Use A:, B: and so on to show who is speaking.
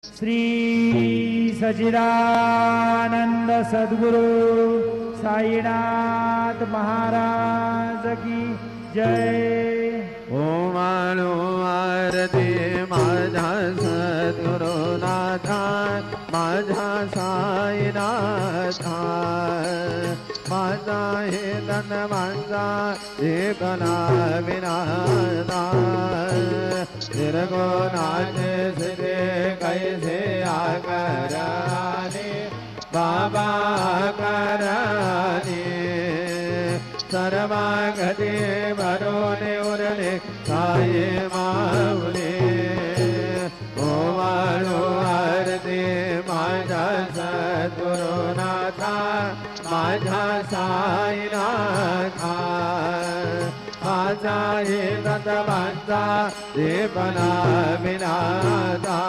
A: श्री सच्चिदानंद सद्गुरु साईनाथ महाराज की जय।
B: ओम आरती माझा सद्गुरुनाथा माझा साईनाथा माझा हे धन माझा एकना विनाथा निर्गुणाचे सिद्धे कैसे आकराने बाबा कराने सर्वागते भरोने उरले साये माऊले ओवाळो आरती माझा सद्गुरुनाथा माझा साईनाथा माझा हे दत्त माझा देवना विनाथा।